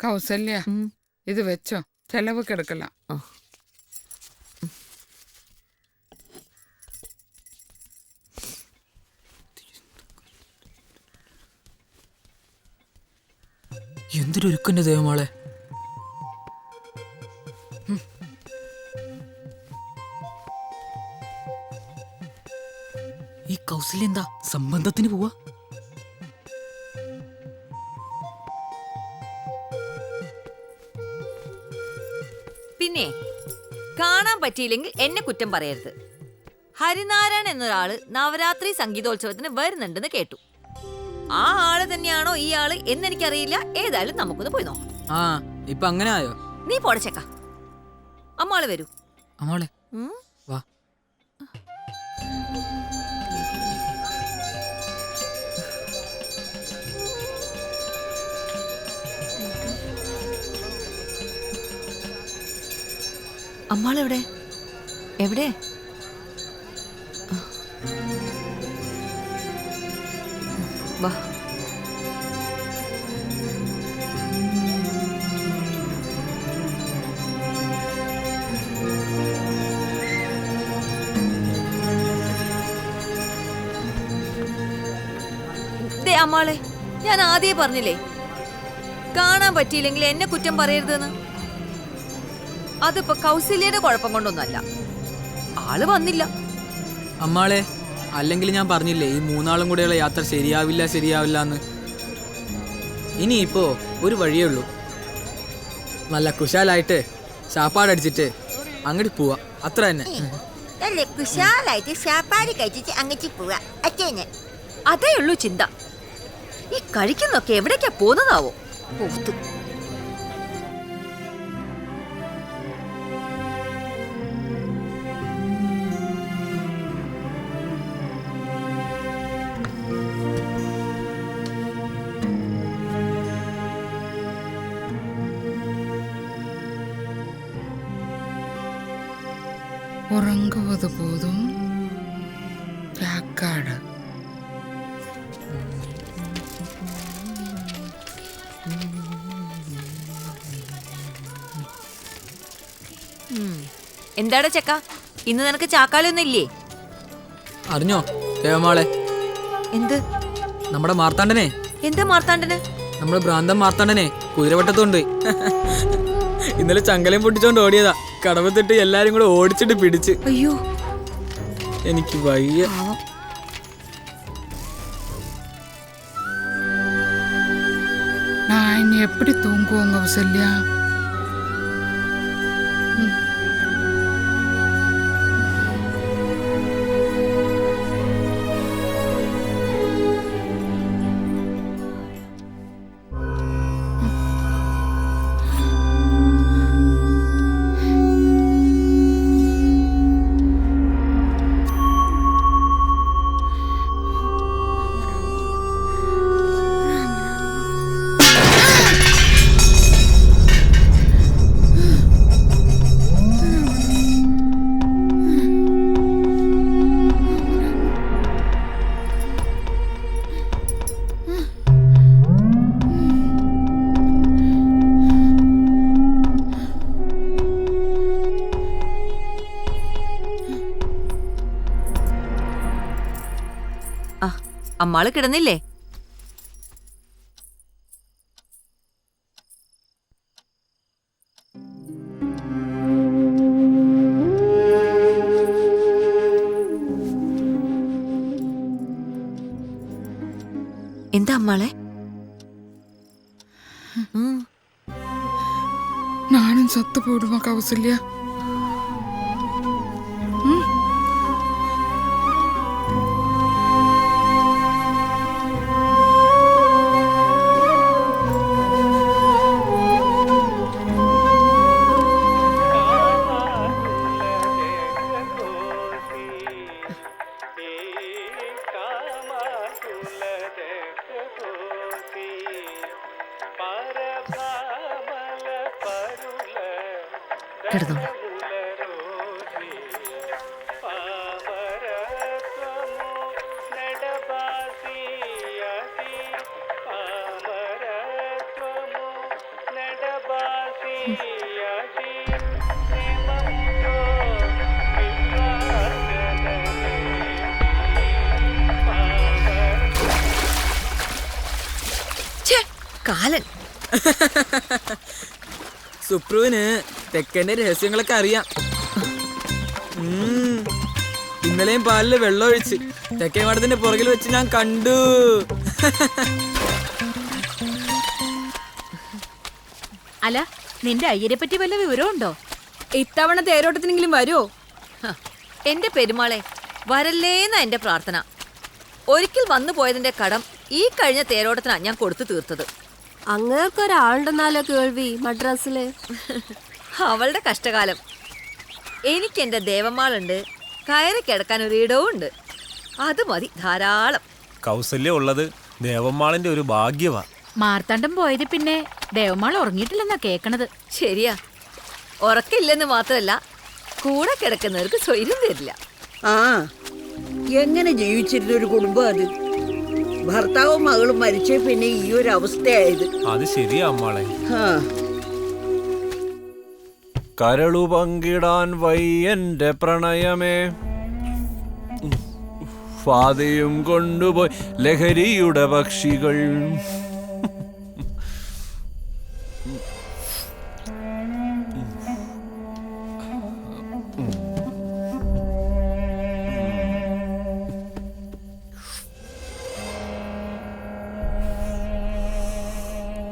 കൗസല്യ ഇത് വെച്ചോ, ചെലവ് കിടക്കലാം. എന്തൊരുക്കന്റെ ദൈവമാളെ. ഈ കൗസല്യ എന്താ സംബന്ധത്തിന് പോവാ? പിന്നെ കാണാൻ പറ്റിയില്ലെങ്കിൽ എന്നെ കുറ്റം പറയരുത്. ഹരിനാരായൺ എന്നൊരാള് നവരാത്രി സംഗീതോത്സവത്തിന് വരുന്നുണ്ടെന്ന് കേട്ടു. ആ ആള് തന്നെയാണോ ഈ ആള് എന്നെനിക്കറിയില്ല. ഏതായാലും നമുക്കൊന്ന് പോയി നോക്കാം. ആ ഇപ്പൊ അങ്ങനെ ആയോ? നീ പോടച്ചക്ക. അമ്മാള് വരൂ. അമ്മോളെ വാ. അമ്മാളെവിടെ? എവിടെ? വാ. അമ്മാളെ, ഞാൻ ആദ്യമേ പറഞ്ഞില്ലേ കാണാൻ പറ്റിയില്ലെങ്കിൽ എന്നെ കുറ്റം പറയരുതെന്ന്. അതിപ്പോ കൗസല്യയുടെ കുഴപ്പം കൊണ്ടൊന്നല്ല, ആള് വന്നില്ല. അമ്മാളെ, അല്ലെങ്കിൽ ഞാൻ പറഞ്ഞില്ലേ ഈ മൂന്നാളും കൂടെയുള്ള യാത്ര ശരിയാവില്ല എന്ന്. ഇനിയിപ്പോ ഒരു വഴിയേ ഉള്ളൂ. നല്ല കുശാലായിട്ട് ചാപ്പാടടിച്ചിട്ട് അങ്ങോട്ട് പോവാ, അത്ര തന്നെ. കുശാലായിട്ട് ചാപ്പാട് കഴിച്ചിട്ട് അങ്ങോട്ട് പോവാ, അതേ ഉള്ളൂ ചിന്ത. ഈ കഴിക്കുന്നൊക്കെ എവിടേക്കാ പോകുന്നതാവോ? ഉറങ്ങുവത് പോതും ചാക്കാട്. എന്താടാ ചെക്ക, ഇന്ന് നിനക്ക് ചാക്കാലൊന്നും ഇല്ലേ? അറിഞ്ഞോ ദേവമാളെ? എന്ത്? നമ്മുടെ മാർത്താണ്ഡനെ. എന്താ മാർത്താണ്ഡന്? നമ്മുടെ ഭ്രാന്തൻ മാർത്താണ്ഡനെ കുതിരവട്ടത്തോണ്ട് ഇന്നലെ ചങ്കലയും പൊട്ടിച്ചോണ്ട് ഓടിയതാ. കടവത്തിട്ട് എല്ലാരും കൂടെ ഓടിച്ചിട്ട് പിടിച്ച്. അയ്യോ, എനിക്ക് വയ്യ. நான் இனி எப்படி தூங்குவோங்க கௌசல்யா? അമ്മാള് കിടന്നില്ലേ? എന്താ അമ്മാളെ? நானும் சத்து போடுமா கௌசல்யா? കിടന്നോളൂ. ഛേ, കാലൻ. സുപ്രുവിന് തെക്കന്റെ രഹസ്യങ്ങളൊക്കെ അറിയാം. ഇന്നലെയും പാലില് വെള്ളം ഒഴിച്ച് തെക്കേ മാടത്തിന്റെ പുറകിൽ വെച്ച് ഞാൻ കണ്ടു. അല്ല, നിന്റെ അയ്യരെ പറ്റി വല്ല വിവരമുണ്ടോ? ഇത്തവണ തേരോട്ടത്തിനെങ്കിലും വരുമോ? ഹ, എന്റെ പെരുമാളെ വരല്ലേന്ന എന്റെ പ്രാർത്ഥന. ഒരിക്കൽ വന്നു പോയതിന്റെ കടം ഈ കഴിഞ്ഞ തേരോട്ടത്തിനാ ഞാൻ കൊടുത്തു തീർത്തത്. അങ്ങേർക്കൊരാളുണ്ടെന്നാലോ കേൾവി മദ്രാസില്. അവളുടെ കഷ്ടകാലം. എനിക്ക് എന്റെ ദേവമാളുണ്ട്, കയറി കിടക്കാൻ ഒരിടവും ഉണ്ട്. അത് മതി ധാരാളം. കൗസല്യം ഉള്ളത് ദേവമ്മാളിന്റെ ഒരു ഭാഗ്യവാ. മാർത്താണ്ഡം പോയത് പിന്നെ ദേവമാൾ ഉറങ്ങിയിട്ടില്ലെന്നാ കേക്കണത്. ശരിയാ, ഉറക്കില്ലെന്ന് മാത്രല്ല കൂടെ കിടക്കുന്നവർക്ക് സ്വൈര്യം തരില്ല. ആ എങ്ങനെ ജീവിച്ചിരുന്ന ഒരു കുടുംബം അത്. ഭർത്താവും മകളും മരിച്ച പിന്നെ ഈ ഒരു അവസ്ഥയായത്. അത് ശരിയാ അമ്മാളെ. ആ കരളു പങ്കിടാൻ വയ്യന്റെ പ്രണയമേ, ഫാതയും കൊണ്ടുപോയി ലഹരിയുടെ പക്ഷികൾ.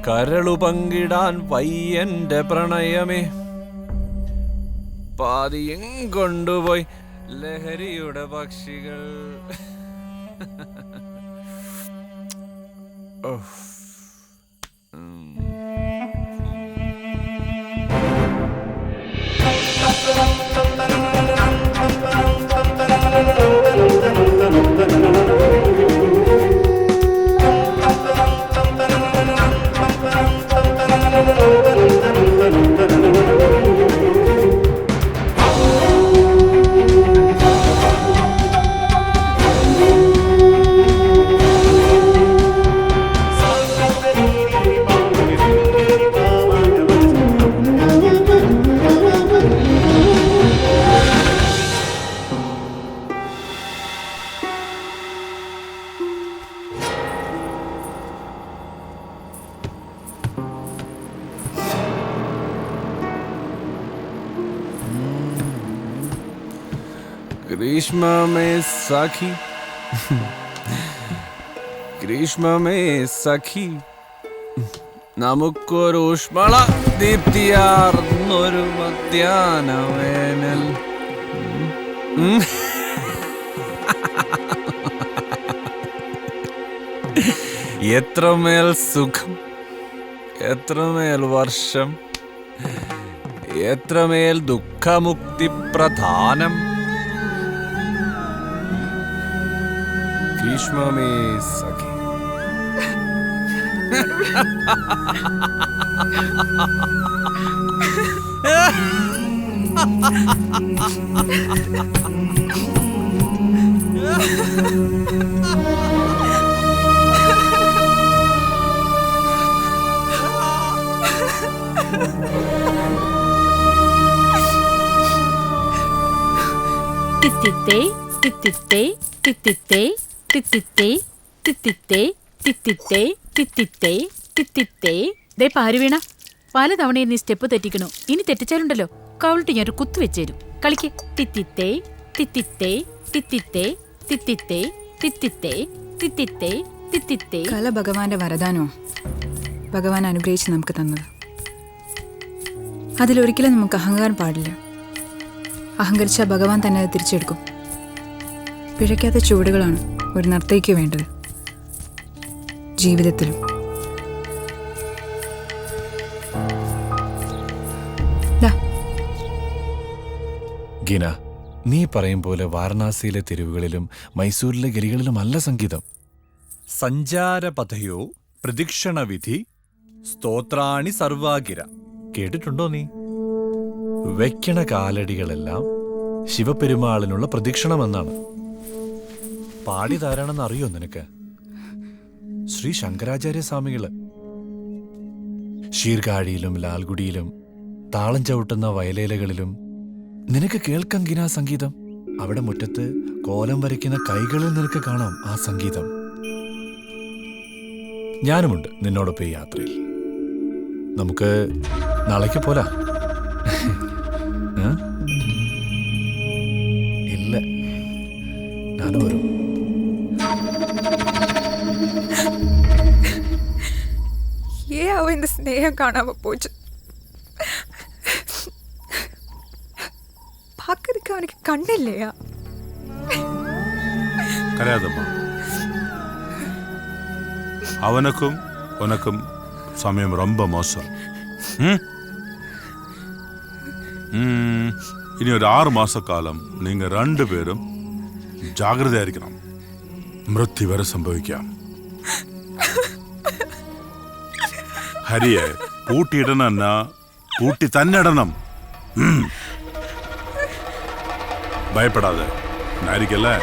കരളു പങ്കിടാൻ വയ്യന്റെ പ്രണയമേ, പാതിയും കൊണ്ടുപോയി ലഹരിയുടെ പക്ഷികൾ. ഗ്രീഷ്മമേ സഖി, ഗ്രീഷ്മമേ സഖി, നമുക്കൊരു ഊഷ്മള ദീപ്തിയാർന്നൊരു മധ്യാനവേനൽ. എത്രമേൽ സുഖം, എത്രമേൽ വർഷം, എത്രമേൽ ദുഃഖമുക്തി പ്രധാനം. ഗ്രീഷ്മമേ സഖി. തിത്തിത്തേ തിത്തിത്തേ തിത്തിത്തേ തിത്തിത്തേ തിത്തിത്തേ തിത്തിത്തേ തിത്തിത്തേ തിത്തിത്തേ. ദേ പാരു വീണ, പലതവണ നീ സ്റ്റെപ്പ് തെറ്റിക്കണു. ഇനി തെറ്റിച്ചാലുണ്ടല്ലോ കവളിട്ട് ഞാനൊരു കുത്തു വെച്ചേരും. കളിക്ക്. തിത്തിത്തേ തിത്തിത്തേ തിത്തിത്തേ തിത്തിത്തേ തിത്തിത്തേ തിത്തിത്തേ തിത്തിത്തേ. കല ഭഗവാന്റെ വരദാനോ, ഭഗവാൻ അനുഗ്രഹിച്ച് നമുക്ക് തന്നത്. അതിലൊരിക്കലും നമുക്ക് അഹങ്കാരം പാടില്ല. അഹങ്കരിച്ച ഭഗവാൻ തന്നെ അത് തിരിച്ചെടുക്കും. പിഴയ്ക്കാത്ത ചുവടുകളാണ് ഒരു നർത്തകിക്ക് വേണ്ടത് ജീവിതത്തിലും. ഗീന, നീ പറയും പോലെ വാരണാസിയിലെ തെരുവുകളിലും മൈസൂരിലെ ഗലികളിലുമല്ല സംഗീതം. സഞ്ചാരപഥയോ പ്രദക്ഷിണവിധി സ്തോത്രാണി സർവാഗിര. കേട്ടിട്ടുണ്ടോ നീ? വെക്കണ കാലടികളെല്ലാം ശിവപെരുമാളിനുള്ള പ്രദക്ഷിണമെന്നാണ്. പാടിതാരാണെന്ന് അറിയോ നിനക്ക്? ശ്രീ ശങ്കരാചാര്യ സ്വാമികള്. ശീർകാഴിയിലും ലാൽഗുഡിയിലും താളം ചവിട്ടുന്ന വയലേലകളിലും നിനക്ക് കേൾക്കാം ഗിനാ സംഗീതം. അവിടെ മുറ്റത്ത് കോലം വരയ്ക്കുന്ന കൈകളിൽ നിനക്ക് കാണാം ആ സംഗീതം. ഞാനുമുണ്ട് നിന്നോടൊപ്പം ഈ യാത്രയിൽ. നമുക്ക് നാളേക്ക് പോലാ? ഇല്ല, ഞാനും വരും. இந்த ஸ்நேகம் காணாம போச்சு. பார்க்கறதுக்கு அவனுக்கு கண்ணு இல்லையா? കരയാതമ്മ. അവനക്കും ഉനക്കും സമയം ரொம்ப മോശം. ഇനി ഒരു 6 മാസക്കാലം നിങ്ങൾ രണ്ടുപേരും ജാഗ്രതയായിരിക്കണം. മൃത്യു വരെ സംഭവിക്കാം. ഹരിയെ പൂട്ടിയിടണമെന്ന പൂട്ടി തന്നെ ഇടണം. ഭയപ്പെടാതെ. ആയിരിക്കല്ലേ?